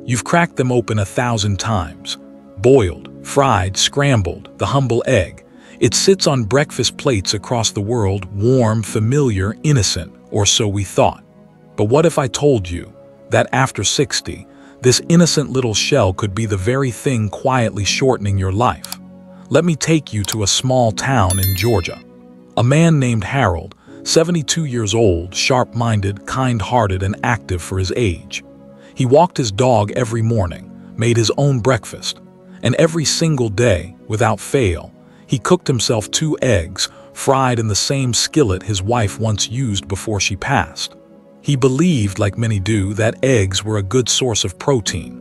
You've cracked them open 1,000 times. Boiled, fried, scrambled, the humble egg. It sits on breakfast plates across the world, warm, familiar, innocent, or so we thought. But what if I told you that after 60, this innocent little shell could be the very thing quietly shortening your life? Let me take you to a small town in Georgia. A man named Harold, 72 years old, sharp-minded, kind-hearted, and active for his age. He walked his dog every morning, made his own breakfast, and every single day, without fail, he cooked himself 2 eggs, fried in the same skillet his wife once used before she passed. He believed, like many do, that eggs were a good source of protein.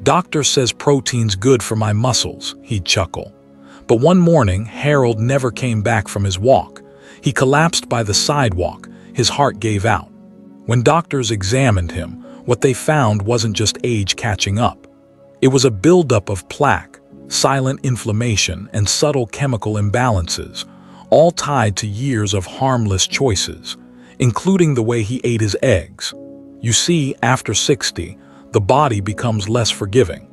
"Doctor says protein's good for my muscles," he'd chuckle. But one morning, Harold never came back from his walk. He collapsed by the sidewalk, his heart gave out. When doctors examined him, what they found wasn't just age catching up. It was a buildup of plaque, silent inflammation, and subtle chemical imbalances, all tied to years of harmless choices, including the way he ate his eggs. You see, after 60, the body becomes less forgiving.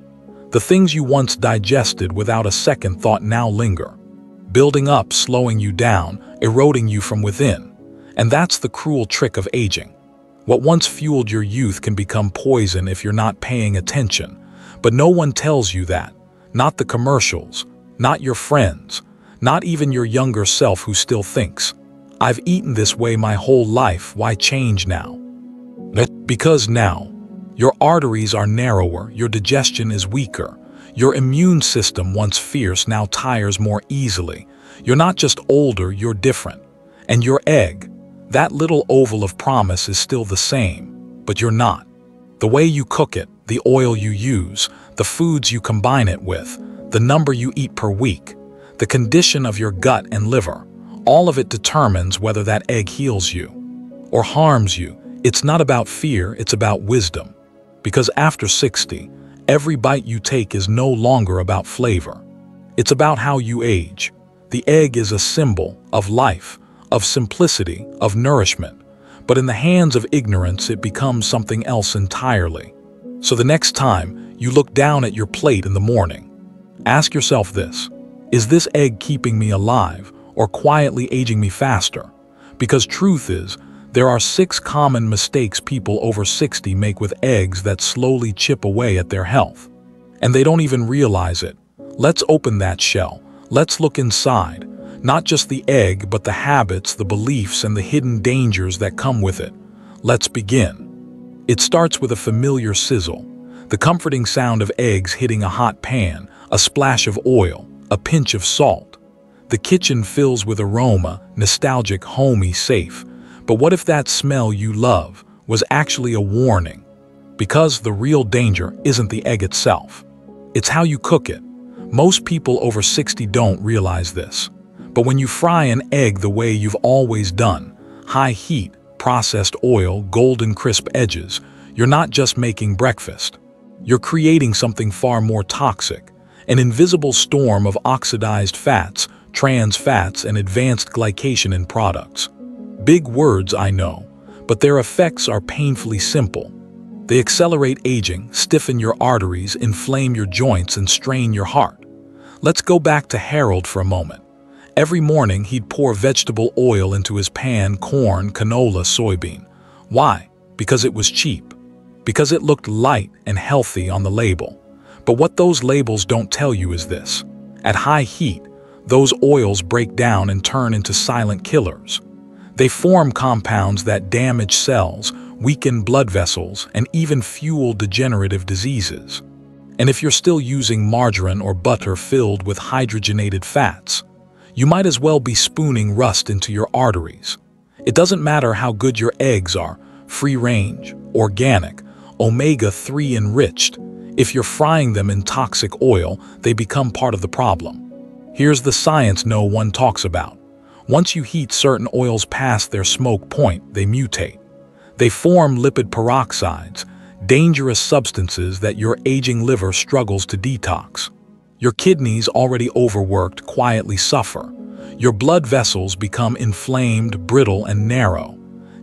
The things you once digested without a second thought now linger, building up, slowing you down, eroding you from within. And that's the cruel trick of aging. What once fueled your youth can become poison if you're not paying attention. But no one tells you that. Not the commercials, not your friends, not even your younger self who still thinks, "I've eaten this way my whole life, why change now?" Because now, your arteries are narrower, your digestion is weaker, your immune system, once fierce, now tires more easily. You're not just older, you're different. And your egg, that little oval of promise, is still the same, but you're not. The way you cook it, the oil you use, the foods you combine it with, the number you eat per week, the condition of your gut and liver, all of it determines whether that egg heals you or harms you. It's not about fear, it's about wisdom. Because after 60, every bite you take is no longer about flavor. It's about how you age. The egg is a symbol of life, of simplicity, of nourishment. But in the hands of ignorance, it becomes something else entirely. So the next time you look down at your plate in the morning, ask yourself this: is this egg keeping me alive or quietly aging me faster? Because truth is, there are 6 common mistakes people over 60 make with eggs that slowly chip away at their health. And they don't even realize it. Let's open that shell. Let's look inside. Not just the egg, but the habits, the beliefs, and the hidden dangers that come with it. Let's begin. It starts with a familiar sizzle, the comforting sound of eggs hitting a hot pan, a splash of oil, a pinch of salt. The kitchen fills with aroma, nostalgic, homey, safe. But what if that smell you love was actually a warning? Because the real danger isn't the egg itself. It's how you cook it. Most people over 60 don't realize this. But when you fry an egg the way you've always done, high heat, processed oil, golden crisp edges, you're not just making breakfast. You're creating something far more toxic, an invisible storm of oxidized fats, trans fats, and advanced glycation in products. Big words, I know, but their effects are painfully simple. They accelerate aging, stiffen your arteries, inflame your joints, and strain your heart. Let's go back to Harold for a moment. Every morning, he'd pour vegetable oil into his pan: corn, canola, soybean. Why? Because it was cheap. Because it looked light and healthy on the label. But what those labels don't tell you is this: at high heat, those oils break down and turn into silent killers. They form compounds that damage cells, weaken blood vessels, and even fuel degenerative diseases. And if you're still using margarine or butter filled with hydrogenated fats, you might as well be spooning rust into your arteries. It doesn't matter how good your eggs are, free-range, organic, omega-3 enriched. If you're frying them in toxic oil, they become part of the problem. Here's the science no one talks about. Once you heat certain oils past their smoke point, they mutate. They form lipid peroxides, dangerous substances that your aging liver struggles to detox. Your kidneys, already overworked, quietly suffer. Your blood vessels become inflamed, brittle, and narrow.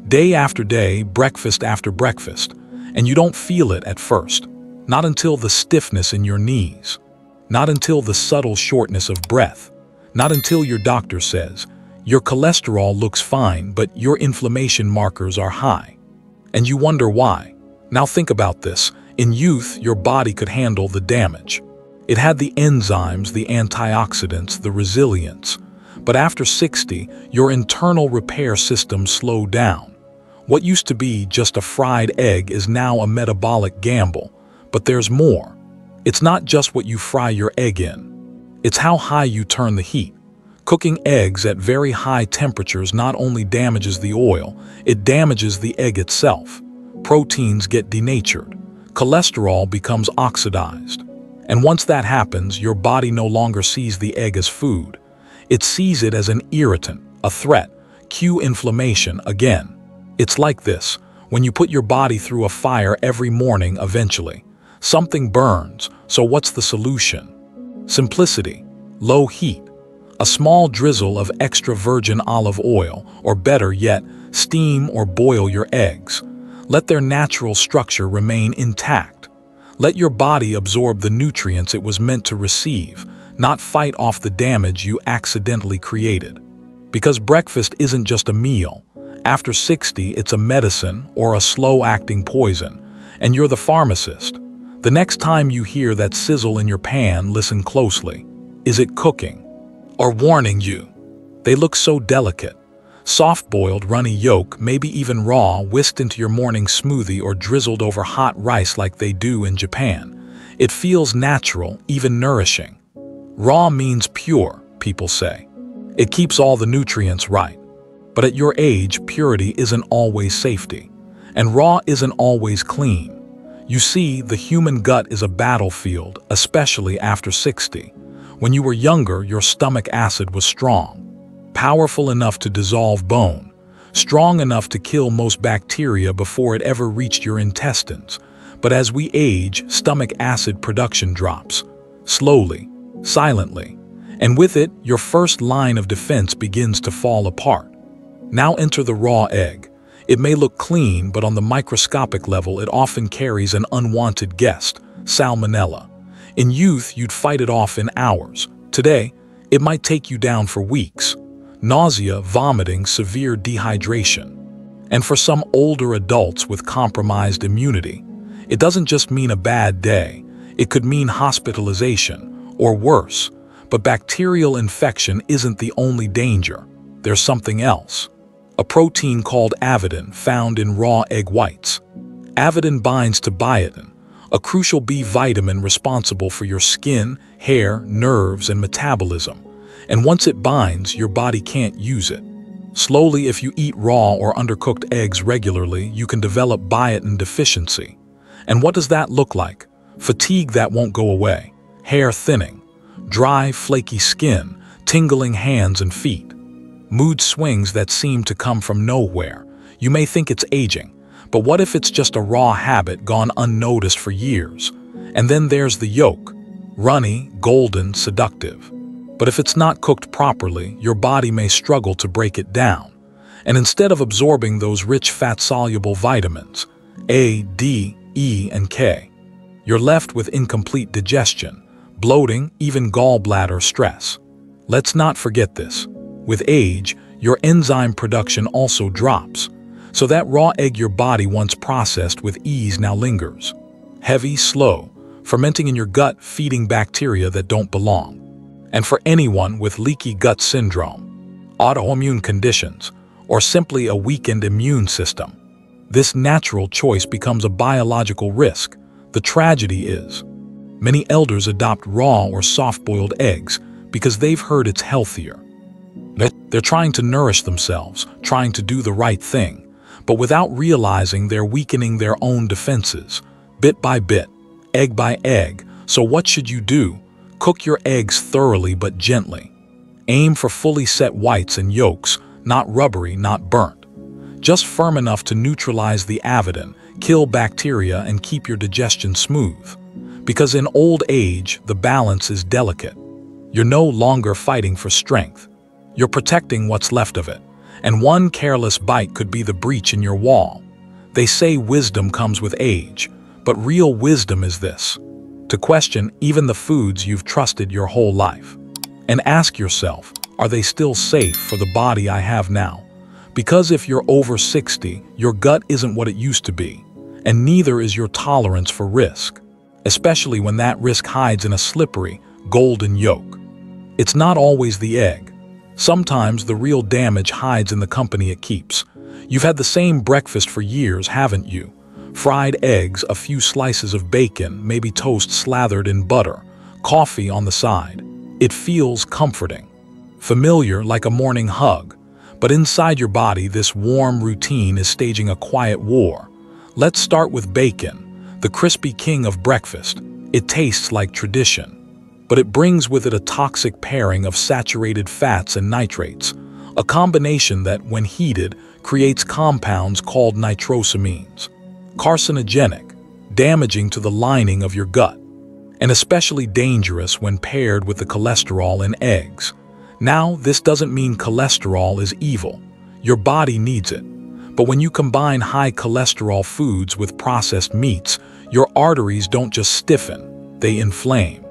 Day after day, breakfast after breakfast, and you don't feel it at first. Not until the stiffness in your knees. Not until the subtle shortness of breath. Not until your doctor says, your cholesterol looks fine, but your inflammation markers are high. And you wonder why. Now think about this. In youth, your body could handle the damage. It had the enzymes, the antioxidants, the resilience. But after 60, your internal repair system slowed down. What used to be just a fried egg is now a metabolic gamble. But there's more. It's not just what you fry your egg in. It's how high you turn the heat. Cooking eggs at very high temperatures not only damages the oil, it damages the egg itself. Proteins get denatured. Cholesterol becomes oxidized. And once that happens, your body no longer sees the egg as food. It sees it as an irritant, a threat. Cue inflammation again. It's like this. When you put your body through a fire every morning, eventually, something burns. So what's the solution? Simplicity. Low heat. A small drizzle of extra virgin olive oil, or better yet, steam or boil your eggs. Let their natural structure remain intact. Let your body absorb the nutrients it was meant to receive, not fight off the damage you accidentally created. Because breakfast isn't just a meal. After 60, it's a medicine or a slow-acting poison, and you're the pharmacist. The next time you hear that sizzle in your pan, listen closely. Is it cooking? Or warning you? They look so delicate. Soft-boiled, runny yolk, maybe even raw, whisked into your morning smoothie or drizzled over hot rice like they do in Japan. It feels natural, even nourishing. Raw means pure, people say. It keeps all the nutrients right. But at your age, purity isn't always safety. And raw isn't always clean. You see, the human gut is a battlefield, especially after 60. When you were younger, your stomach acid was strong, powerful enough to dissolve bone, strong enough to kill most bacteria before it ever reached your intestines. But as we age, stomach acid production drops, slowly, silently, and with it, your first line of defense begins to fall apart. Now enter the raw egg. It may look clean, but on the microscopic level, it often carries an unwanted guest, salmonella. In youth, you'd fight it off in hours. Today, it might take you down for weeks. Nausea, vomiting, severe dehydration. And for some older adults with compromised immunity, it doesn't just mean a bad day. It could mean hospitalization, or worse. But bacterial infection isn't the only danger. There's something else. A protein called avidin found in raw egg whites. Avidin binds to biotin, a crucial B vitamin responsible for your skin, hair, nerves, and metabolism. And once it binds, your body can't use it. Slowly, if you eat raw or undercooked eggs regularly, you can develop biotin deficiency. And what does that look like? Fatigue that won't go away, hair thinning, dry, flaky skin, tingling hands and feet, mood swings that seem to come from nowhere. You may think it's aging, but what if it's just a raw habit gone unnoticed for years? And then there's the yolk, runny, golden, seductive. But if it's not cooked properly, your body may struggle to break it down. And instead of absorbing those rich fat-soluble vitamins, A, D, E, and K, you're left with incomplete digestion, bloating, even gallbladder stress. Let's not forget this. With age, your enzyme production also drops. So that raw egg your body once processed with ease now lingers. Heavy, slow, fermenting in your gut, feeding bacteria that don't belong. And for anyone with leaky gut syndrome, autoimmune conditions, or simply a weakened immune system, this natural choice becomes a biological risk. The tragedy is, many elders adopt raw or soft-boiled eggs because they've heard it's healthier. They're trying to nourish themselves, trying to do the right thing. But without realizing they're weakening their own defenses, bit by bit, egg by egg. So what should you do? Cook your eggs thoroughly but gently. Aim for fully set whites and yolks, not rubbery, not burnt. Just firm enough to neutralize the avidin, kill bacteria, and keep your digestion smooth. Because in old age, the balance is delicate. You're no longer fighting for strength. You're protecting what's left of it. And one careless bite could be the breach in your wall. They say wisdom comes with age, But real wisdom is this: to question even the foods you've trusted your whole life. And ask yourself, are they still safe for the body I have now? Because if you're over 60, your gut isn't what it used to be, and neither is your tolerance for risk, especially when that risk hides in a slippery, golden yolk. It's not always the egg. Sometimes the real damage hides in the company it keeps. You've had the same breakfast for years, haven't you? Fried eggs, a few slices of bacon, maybe toast slathered in butter, coffee on the side. It feels comforting, familiar, like a morning hug. But inside your body, this warm routine is staging a quiet war. Let's start with bacon, the crispy king of breakfast. It tastes like tradition, but it brings with it a toxic pairing of saturated fats and nitrates, a combination that, when heated, creates compounds called nitrosamines, carcinogenic, damaging to the lining of your gut, and especially dangerous when paired with the cholesterol in eggs. Now, this doesn't mean cholesterol is evil. Your body needs it. But when you combine high cholesterol foods with processed meats, your arteries don't just stiffen, they inflame.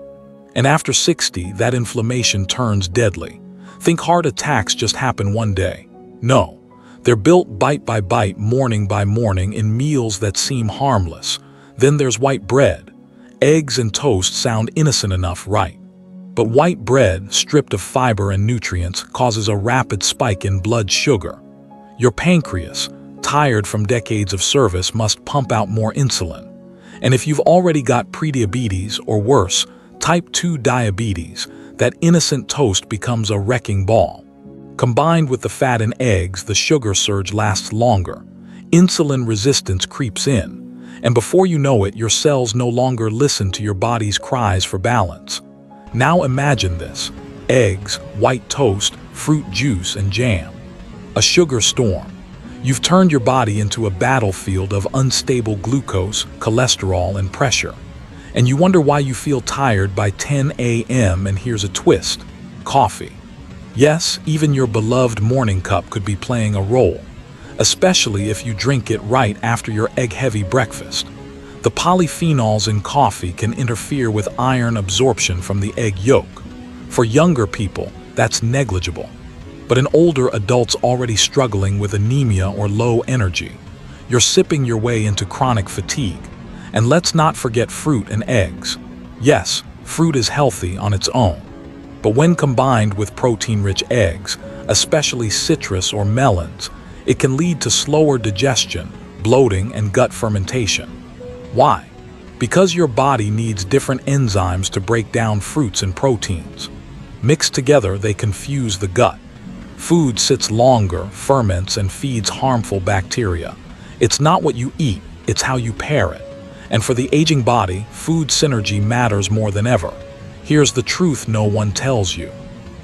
And after 60, that inflammation turns deadly. Think heart attacks just happen one day. No, they're built bite by bite, morning by morning, in meals that seem harmless. Then there's white bread. Eggs and toast sound innocent enough, right? But white bread, stripped of fiber and nutrients, causes a rapid spike in blood sugar. Your pancreas, tired from decades of service, must pump out more insulin. And if you've already got prediabetes, or worse, type 2 diabetes, that innocent toast becomes a wrecking ball. Combined with the fat in eggs, the sugar surge lasts longer. Insulin resistance creeps in, and before you know it, your cells no longer listen to your body's cries for balance. Now imagine this: eggs, white toast, fruit juice, and jam. A sugar storm. You've turned your body into a battlefield of unstable glucose, cholesterol, and pressure. And you wonder why you feel tired by 10 a.m. And here's a twist: coffee. Yes, even your beloved morning cup could be playing a role, especially if you drink it right after your egg-heavy breakfast. The polyphenols in coffee can interfere with iron absorption from the egg yolk. For younger people, that's negligible. But in older adults already struggling with anemia or low energy, you're sipping your way into chronic fatigue. And let's not forget fruit and eggs. Yes, fruit is healthy on its own. But when combined with protein-rich eggs, especially citrus or melons, it can lead to slower digestion, bloating, and gut fermentation. Why? Because your body needs different enzymes to break down fruits and proteins. Mixed together, they confuse the gut. Food sits longer, ferments, and feeds harmful bacteria. It's not what you eat, it's how you pair it. And for the aging body, food synergy matters more than ever. Here's the truth no one tells you: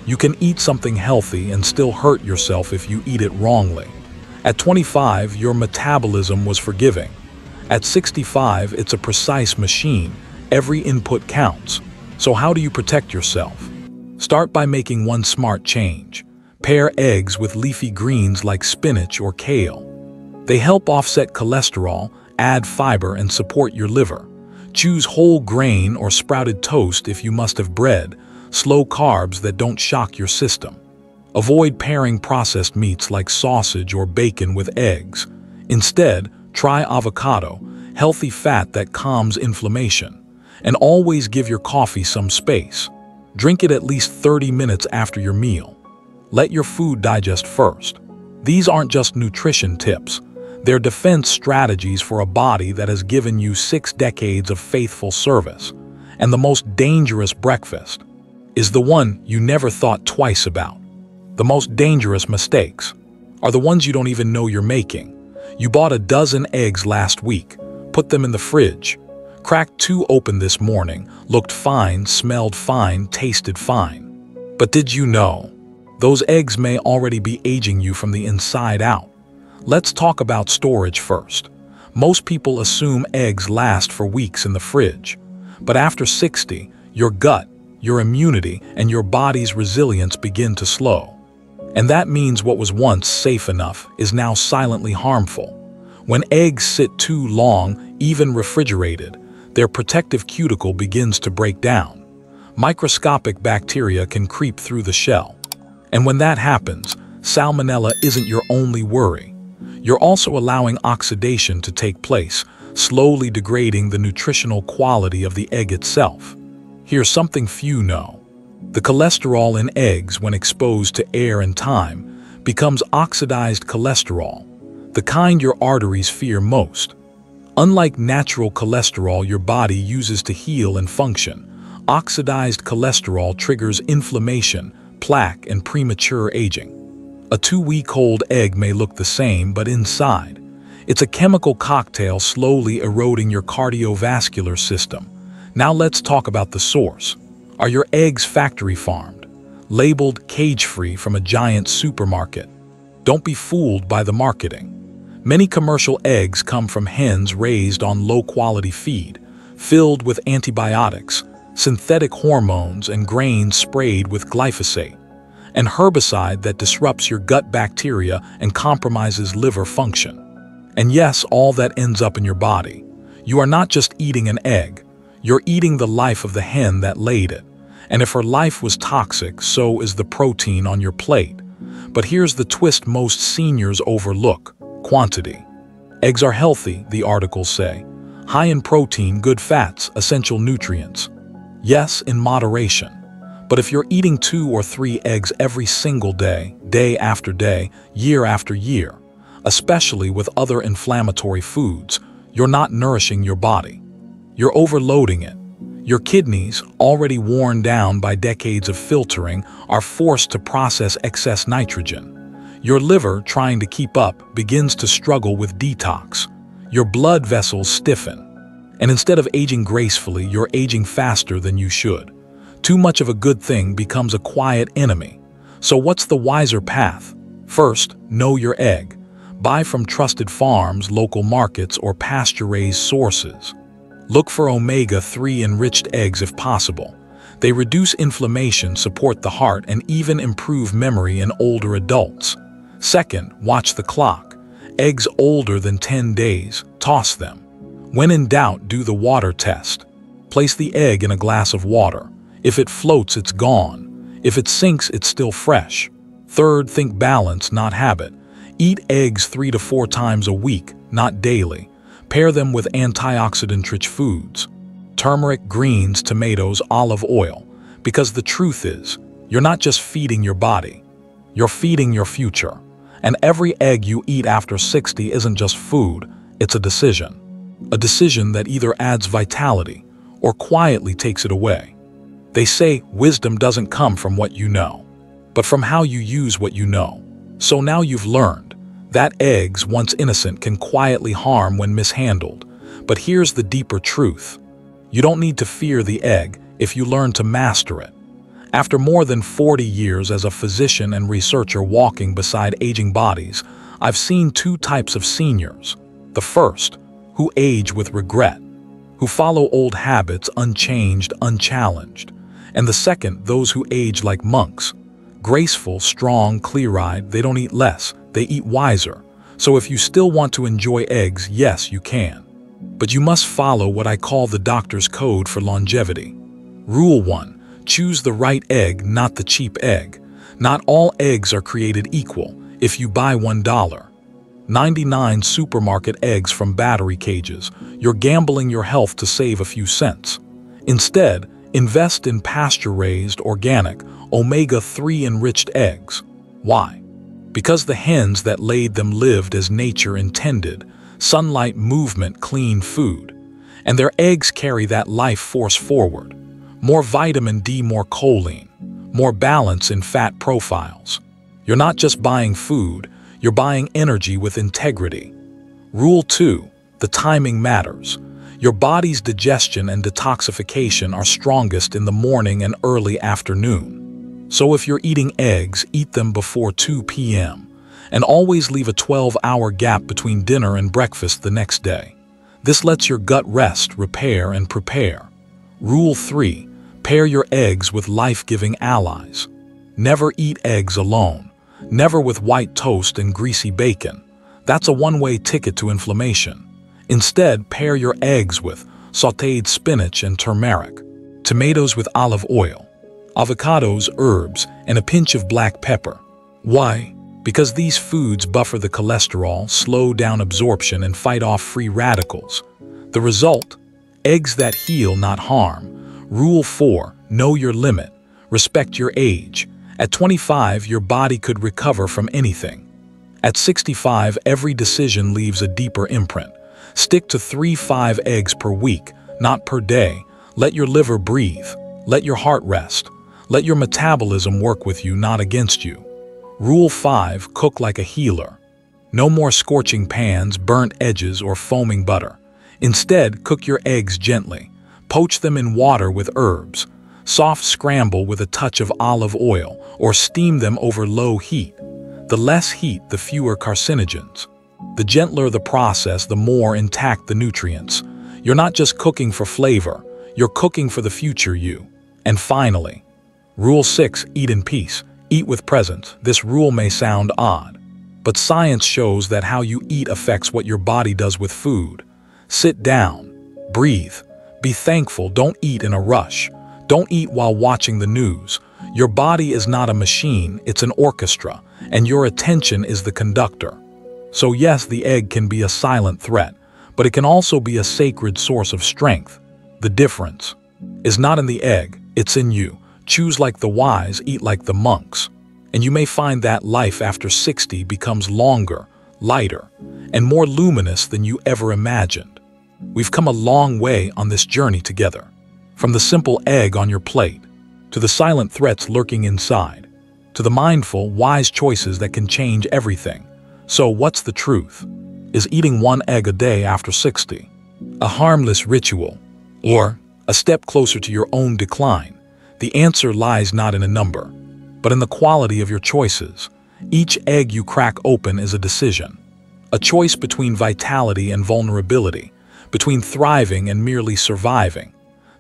you can eat something healthy and still hurt yourself if you eat it wrongly. At 25, your metabolism was forgiving. At 65, it's a precise machine. Every input counts. So how do you protect yourself? Start by making one smart change. Pair eggs with leafy greens like spinach or kale. They help offset cholesterol, add fiber, and support your liver. Choose whole grain or sprouted toast if you must have bread, slow carbs that don't shock your system. Avoid pairing processed meats like sausage or bacon with eggs. Instead, try avocado, healthy fat that calms inflammation. And always give your coffee some space. Drink it at least 30 minutes after your meal. Let your food digest first. These aren't just nutrition tips. They're defense strategies for a body that has given you 6 decades of faithful service. And the most dangerous breakfast is the one you never thought twice about. The most dangerous mistakes are the ones you don't even know you're making. You bought a dozen eggs last week, put them in the fridge, cracked 2 open this morning, looked fine, smelled fine, tasted fine. But did you know? Those eggs may already be aging you from the inside out. Let's talk about storage first. Most people assume eggs last for weeks in the fridge. But after 60, your gut, your immunity, and your body's resilience begin to slow. And that means what was once safe enough is now silently harmful. When eggs sit too long, even refrigerated, their protective cuticle begins to break down. Microscopic bacteria can creep through the shell. And when that happens, salmonella isn't your only worry. You're also allowing oxidation to take place, slowly degrading the nutritional quality of the egg itself. Here's something few know. The cholesterol in eggs, when exposed to air and time, becomes oxidized cholesterol, the kind your arteries fear most. Unlike natural cholesterol your body uses to heal and function, oxidized cholesterol triggers inflammation, plaque, and premature aging. A 2-week-old egg may look the same, but inside, it's a chemical cocktail slowly eroding your cardiovascular system. Now let's talk about the source. Are your eggs factory farmed, labeled cage-free from a giant supermarket? Don't be fooled by the marketing. Many commercial eggs come from hens raised on low-quality feed, filled with antibiotics, synthetic hormones, and grains sprayed with glyphosate, an herbicide that disrupts your gut bacteria and compromises liver function. And yes, all that ends up in your body. You are not just eating an egg, you're eating the life of the hen that laid it. And if her life was toxic, so is the protein on your plate. But here's the twist most seniors overlook: quantity. Eggs are healthy, the articles say. High in protein, good fats, essential nutrients. Yes, in moderation. But if you're eating 2 or 3 eggs every single day, day after day, year after year, especially with other inflammatory foods, you're not nourishing your body. You're overloading it. Your kidneys, already worn down by decades of filtering, are forced to process excess nitrogen. Your liver, trying to keep up, begins to struggle with detox. Your blood vessels stiffen. And instead of aging gracefully, you're aging faster than you should. Too much of a good thing becomes a quiet enemy. So what's the wiser path? First, know your egg. Buy from trusted farms, local markets, or pasture-raised sources. Look for omega-3 enriched eggs if possible. They reduce inflammation, support the heart, and even improve memory in older adults. Second, watch the clock. Eggs older than 10 days, toss them. When in doubt, do the water test. Place the egg in a glass of water. If it floats, it's gone. If it sinks, it's still fresh. Third, think balance, not habit. Eat eggs 3 to 4 times a week, not daily. Pair them with antioxidant-rich foods. Turmeric, greens, tomatoes, olive oil. Because the truth is, you're not just feeding your body. You're feeding your future. And every egg you eat after 60 isn't just food, it's a decision. A decision that either adds vitality or quietly takes it away. They say wisdom doesn't come from what you know, but from how you use what you know. So now you've learned that eggs, once innocent, can quietly harm when mishandled. But here's the deeper truth. You don't need to fear the egg if you learn to master it. After more than 40 years as a physician and researcher walking beside aging bodies, I've seen 2 types of seniors. The first, who age with regret, who follow old habits unchanged, unchallenged. And the second, those who age like monks. Graceful, strong, clear-eyed, they don't eat less, they eat wiser. So if you still want to enjoy eggs, yes, you can. But you must follow what I call the doctor's code for longevity. Rule 1. Choose the right egg, not the cheap egg. Not all eggs are created equal. If you buy $1.99 supermarket eggs from battery cages, you're gambling your health to save a few cents. Instead, invest in pasture-raised, organic, omega-3 enriched eggs. Why? Because the hens that laid them lived as nature intended: sunlight, movement, clean food. And their eggs carry that life force forward. More vitamin D, more choline, more balance in fat profiles. You're not just buying food, you're buying energy with integrity. Rule 2. The timing matters. Your body's digestion and detoxification are strongest in the morning and early afternoon. So if you're eating eggs, eat them before 2 p.m. and always leave a 12-hour gap between dinner and breakfast the next day. This lets your gut rest, repair, and prepare. Rule 3. Pair your eggs with life-giving allies. Never eat eggs alone. Never with white toast and greasy bacon. That's a one-way ticket to inflammation. Instead, pair your eggs with sautéed spinach and turmeric, tomatoes with olive oil, avocados, herbs, and a pinch of black pepper. Why? Because these foods buffer the cholesterol, slow down absorption, and fight off free radicals. The result? Eggs that heal, not harm. Rule 4. Know your limit. Respect your age. At 25, your body could recover from anything. At 65, every decision leaves a deeper imprint. Stick to 3-5 eggs per week, not per day. Let your liver breathe. Let your heart rest. Let your metabolism work with you, not against you. Rule 5. Cook like a healer. No more scorching pans, burnt edges, or foaming butter. Instead, cook your eggs gently. Poach them in water with herbs. Soft scramble with a touch of olive oil, or steam them over low heat. The less heat, the fewer carcinogens. The gentler the process, the more intact the nutrients. You're not just cooking for flavor, you're cooking for the future you. And finally, Rule 6. Eat in peace. Eat with presence. This rule may sound odd, but science shows that how you eat affects what your body does with food. Sit down, breathe, be thankful, don't eat in a rush. Don't eat while watching the news. Your body is not a machine, it's an orchestra, and your attention is the conductor. So yes, the egg can be a silent threat, but it can also be a sacred source of strength. The difference is not in the egg, it's in you. Choose like the wise, eat like the monks. And you may find that life after 60 becomes longer, lighter, and more luminous than you ever imagined. We've come a long way on this journey together. From the simple egg on your plate, to the silent threats lurking inside, to the mindful, wise choices that can change everything. So what's the truth? Is eating 1 egg a day after 60 a harmless ritual, or a step closer to your own decline? The answer lies not in a number, but in the quality of your choices. Each egg you crack open is a decision. A choice between vitality and vulnerability, between thriving and merely surviving.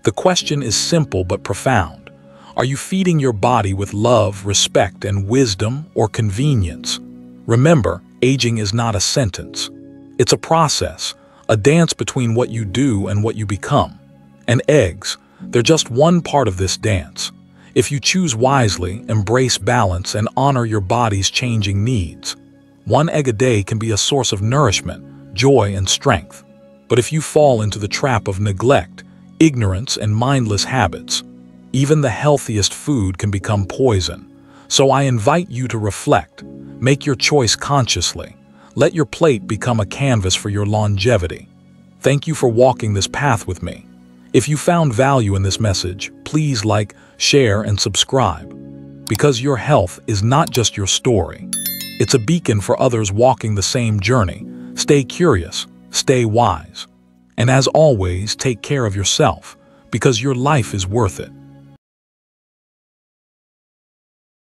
The question is simple but profound. Are you feeding your body with love, respect, and wisdom, or convenience? Remember, aging is not a sentence. It's a process, a dance between what you do and what you become. And eggs, they're just one part of this dance. If you choose wisely, embrace balance, and honor your body's changing needs, 1 egg a day can be a source of nourishment, joy, and strength. But if you fall into the trap of neglect, ignorance, and mindless habits, even the healthiest food can become poison. So I invite you to reflect. Make your choice consciously. Let your plate become a canvas for your longevity. Thank you for walking this path with me. If you found value in this message, please like, share, and subscribe. Because your health is not just your story. It's a beacon for others walking the same journey. Stay curious, stay wise. And as always, take care of yourself, because your life is worth it.